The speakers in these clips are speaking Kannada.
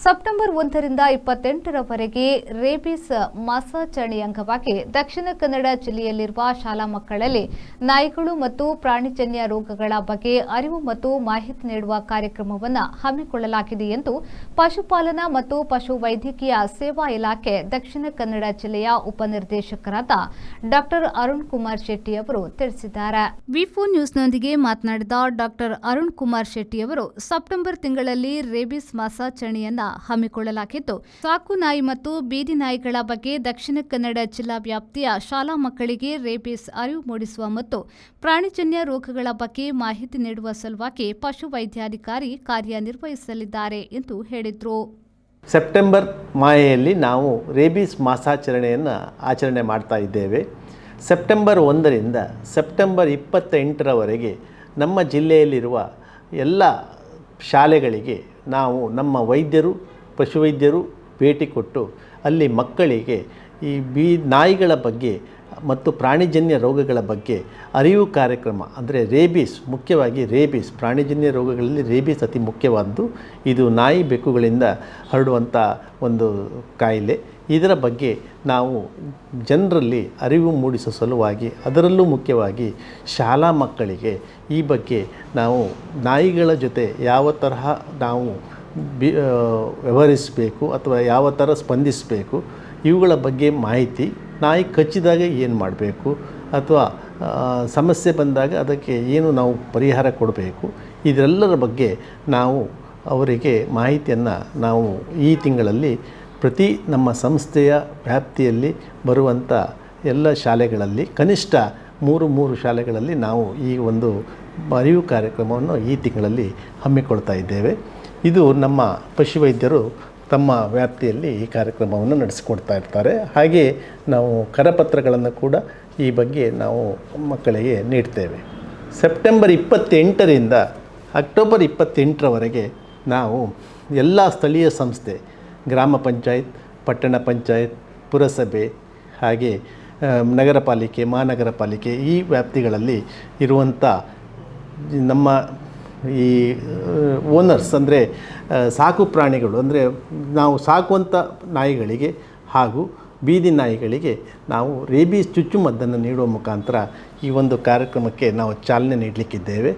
ಸೆಪ್ಟೆಂಬರ್ 1ರಿಂದ 28ರವರೆಗೆ ರೇಬಿಸ್ ಮಾಸಾಚರಣೆ ಅಂಗವಾಗಿ ದಕ್ಷಿಣ ಕನ್ನಡ ಜಿಲ್ಲೆಯಲ್ಲಿರುವ ಶಾಲಾ ಮಕ್ಕಳಲ್ಲಿ ನಾಯಿಗಳು ಮತ್ತು ಪ್ರಾಣಿಜನ್ಯ ರೋಗಗಳ ಬಗ್ಗೆ ಅರಿವು ಮತ್ತು ಮಾಹಿತಿ ನೀಡುವ ಕಾರ್ಯಕ್ರಮವನ್ನು ಹಮ್ಮಿಕೊಳ್ಳಲಾಗಿದೆ ಎಂದು ಪಶುಪಾಲನಾ ಮತ್ತು ಪಶು ವೈದ್ಯಕೀಯ ಸೇವಾ ಇಲಾಖೆ ದಕ್ಷಿಣ ಕನ್ನಡ ಜಿಲ್ಲೆಯ ಉಪನಿರ್ದೇಶಕರಾದ ಡಾ ಅರುಣ್ ಕುಮಾರ್ ಶೆಟ್ಟಿ ಅವರು ತಿಳಿಸಿದ್ದಾರೆ. ವಿ4 ನ್ಯೂಸ್ನೊಂದಿಗೆ ಮಾತನಾಡಿದ ಡಾ ಅರುಣ್ ಕುಮಾರ್ ಶೆಟ್ಟಿ ಅವರು ಸೆಪ್ಟೆಂಬರ್ ತಿಂಗಳಲ್ಲಿ ರೇಬಿಸ್ ಮಾಸಾಚರಣೆಯನ್ನ ಹಮ್ಮಿಕೊಳ್ಳಲಾಗಿದ್ದು, ಸಾಕು ನಾಯಿ ಮತ್ತು ಬೀದಿ ನಾಯಿಗಳ ಬಗ್ಗೆ ದಕ್ಷಿಣ ಕನ್ನಡ ಜಿಲ್ಲಾ ವ್ಯಾಪ್ತಿಯ ಶಾಲಾ ಮಕ್ಕಳಿಗೆ ರೇಬಿಸ್ ಅರಿವು ಮೂಡಿಸುವ ಮತ್ತು ಪ್ರಾಣಿಜನ್ಯ ರೋಗಗಳ ಬಗ್ಗೆ ಮಾಹಿತಿ ನೀಡುವ ಸಲುವಾಗಿ ಪಶು ವೈದ್ಯಾಧಿಕಾರಿ ಕಾರ್ಯನಿರ್ವಹಿಸಲಿದ್ದಾರೆ ಎಂದು ಹೇಳಿದರು. ಸೆಪ್ಟೆಂಬರ್ ಮಾಹೆಯಲ್ಲಿ ನಾವು ರೇಬಿಸ್ ಮಾಸಾಚರಣೆಯನ್ನು ಆಚರಣೆ ಮಾಡ್ತಾ ಇದ್ದೇವೆ. ಸೆಪ್ಟೆಂಬರ್ 1ರಿಂದ ಸೆಪ್ಟೆಂಬರ್ 28ರವರೆಗೆ ನಮ್ಮ ಜಿಲ್ಲೆಯಲ್ಲಿರುವ ಎಲ್ಲ ಶಾಲೆಗಳಿಗೆ ನಾವು ನಮ್ಮ ವೈದ್ಯರು ಪಶುವೈದ್ಯರು ಭೇಟಿ ಕೊಟ್ಟು ಅಲ್ಲಿ ಮಕ್ಕಳಿಗೆ ಈ ನಾಯಿಗಳ ಬಗ್ಗೆ ಮತ್ತು ಪ್ರಾಣಿಜನ್ಯ ರೋಗಗಳ ಬಗ್ಗೆ ಅರಿವು ಕಾರ್ಯಕ್ರಮ, ಅಂದರೆ ರೇಬಿಸ್, ಮುಖ್ಯವಾಗಿ ರೇಬಿಸ್, ಪ್ರಾಣಿಜನ್ಯ ರೋಗಗಳಲ್ಲಿ ರೇಬಿಸ್ ಅತಿ ಮುಖ್ಯವಾದ್ದು. ಇದು ನಾಯಿ ಬೆಕ್ಕುಗಳಿಂದ ಹರಡುವಂಥ ಒಂದು ಕಾಯಿಲೆ. ಇದರ ಬಗ್ಗೆ ನಾವು ಜನರಲ್ಲಿ ಅರಿವು ಮೂಡಿಸುವ ಸಲುವಾಗಿ, ಅದರಲ್ಲೂ ಮುಖ್ಯವಾಗಿ ಶಾಲಾ ಮಕ್ಕಳಿಗೆ ಈ ಬಗ್ಗೆ ನಾವು ನಾಯಿಗಳ ಜೊತೆ ಯಾವ ತರಹ ನಾವು ವ್ಯವಹರಿಸಬೇಕು ಅಥವಾ ಯಾವ ಥರ ಸ್ಪಂದಿಸಬೇಕು, ಇವುಗಳ ಬಗ್ಗೆ ಮಾಹಿತಿ, ನಾಯಿ ಕಚ್ಚಿದಾಗ ಏನು ಮಾಡಬೇಕು ಅಥವಾ ಸಮಸ್ಯೆ ಬಂದಾಗ ಅದಕ್ಕೆ ಏನು ನಾವು ಪರಿಹಾರ ಕೊಡಬೇಕು, ಇದೆಲ್ಲರ ಬಗ್ಗೆ ನಾವು ಅವರಿಗೆ ಮಾಹಿತಿಯನ್ನು ನಾವು ಈ ತಿಂಗಳಲ್ಲಿ ಪ್ರತಿ ನಮ್ಮ ಸಂಸ್ಥೆಯ ವ್ಯಾಪ್ತಿಯಲ್ಲಿ ಬರುವಂಥ ಎಲ್ಲ ಶಾಲೆಗಳಲ್ಲಿ ಕನಿಷ್ಠ 3 ಶಾಲೆಗಳಲ್ಲಿ ನಾವು ಈ ಒಂದು ಅರಿವು ಕಾರ್ಯಕ್ರಮವನ್ನು ಈ ತಿಂಗಳಲ್ಲಿ ಹಮ್ಮಿಕೊಳ್ತಾ ಇದ್ದೇವೆ. ಇದು ನಮ್ಮ ಪಶುವೈದ್ಯರು ತಮ್ಮ ವ್ಯಾಪ್ತಿಯಲ್ಲಿ ಈ ಕಾರ್ಯಕ್ರಮವನ್ನು ನಡೆಸಿಕೊಡ್ತಾ ಇರ್ತಾರೆ. ಹಾಗೆ ನಾವು ಕರಪತ್ರಗಳನ್ನು ಕೂಡ ಈ ಬಗ್ಗೆ ನಾವು ಮಕ್ಕಳಿಗೆ ನೀಡ್ತೇವೆ. ಸೆಪ್ಟೆಂಬರ್ 28ರಿಂದ ಅಕ್ಟೋಬರ್ 28ರವರೆಗೆ ನಾವು ಎಲ್ಲ ಸ್ಥಳೀಯ ಸಂಸ್ಥೆ, ಗ್ರಾಮ ಪಂಚಾಯತ್, ಪಟ್ಟಣ ಪಂಚಾಯತ್, ಪುರಸಭೆ, ಹಾಗೆ ನಗರ ಪಾಲಿಕೆ, ಮಹಾನಗರ ಪಾಲಿಕೆ ಈ ವ್ಯಾಪ್ತಿಗಳಲ್ಲಿ ಇರುವಂಥ ನಮ್ಮ ಈ ಓನರ್ಸ್, ಅಂದರೆ ಸಾಕು ಪ್ರಾಣಿಗಳು, ಅಂದರೆ ನಾವು ಸಾಕುವಂಥ ನಾಯಿಗಳಿಗೆ ಹಾಗೂ ಬೀದಿ ನಾಯಿಗಳಿಗೆ ನಾವು ರೇಬೀಸ್ ಚುಚ್ಚುಮದ್ದನ್ನು ನೀಡುವ ಮುಖಾಂತರ ಈ ಒಂದು ಕಾರ್ಯಕ್ರಮಕ್ಕೆ ನಾವು ಚಾಲನೆ ನೀಡಲಿಕ್ಕಿದ್ದೇವೆ.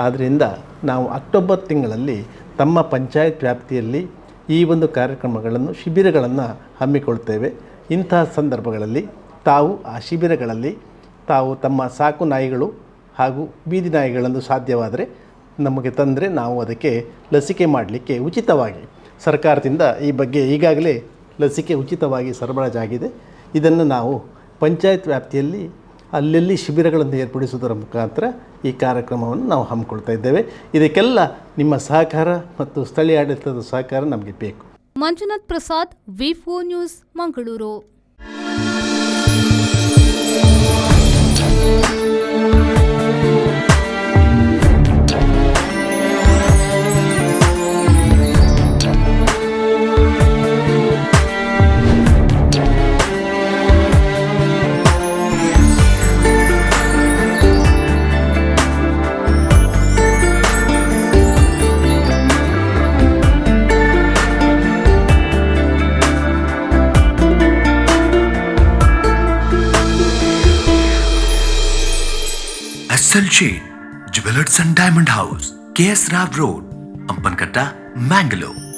ಆದ್ದರಿಂದ ನಾವು ಅಕ್ಟೋಬರ್ ತಿಂಗಳಲ್ಲಿ ತಮ್ಮ ಪಂಚಾಯತ್ ವ್ಯಾಪ್ತಿಯಲ್ಲಿ ಈ ಒಂದು ಕಾರ್ಯಕ್ರಮಗಳನ್ನು, ಶಿಬಿರಗಳನ್ನು ಹಮ್ಮಿಕೊಳ್ತೇವೆ. ಇಂತಹ ಸಂದರ್ಭಗಳಲ್ಲಿ ತಾವು ಆ ಶಿಬಿರಗಳಲ್ಲಿ ತಾವು ತಮ್ಮ ಸಾಕು ನಾಯಿಗಳು ಹಾಗೂ ಬೀದಿ ನಾಯಿಗಳನ್ನು ಸಾಧ್ಯವಾದರೆ ನಮಗೆ ತಂದರೆ ನಾವು ಅದಕ್ಕೆ ಲಸಿಕೆ ಮಾಡಲಿಕ್ಕೆ ಉಚಿತವಾಗಿ, ಸರ್ಕಾರದಿಂದ ಈ ಬಗ್ಗೆ ಈಗಾಗಲೇ ಲಸಿಕೆ ಉಚಿತವಾಗಿ ಸರಬರಾಜಾಗಿದೆ. ಇದನ್ನು ನಾವು ಪಂಚಾಯತ್ ವ್ಯಾಪ್ತಿಯಲ್ಲಿ ಅಲ್ಲಲ್ಲಿ ಶಿಬಿರಗಳನ್ನು ಏರ್ಪಡಿಸುವುದರ ಮುಖಾಂತರ ಈ ಕಾರ್ಯಕ್ರಮವನ್ನು ನಾವು ಹಮ್ಮಿಕೊಳ್ತಾ ಇದ್ದೇವೆ. ಇದಕ್ಕೆಲ್ಲ ನಿಮ್ಮ ಸಹಕಾರ ಮತ್ತು ಸ್ಥಳೀಯ ಆಡಳಿತದ ಸಹಕಾರ ನಮಗೆ ಬೇಕು. ಮಂಜುನಾಥ್ ಪ್ರಸಾದ್, ವಿ4 news, Mangaluru. Sunshade Jewelers and Diamond House, KS Rao Road, Ampankatta, Mangalore.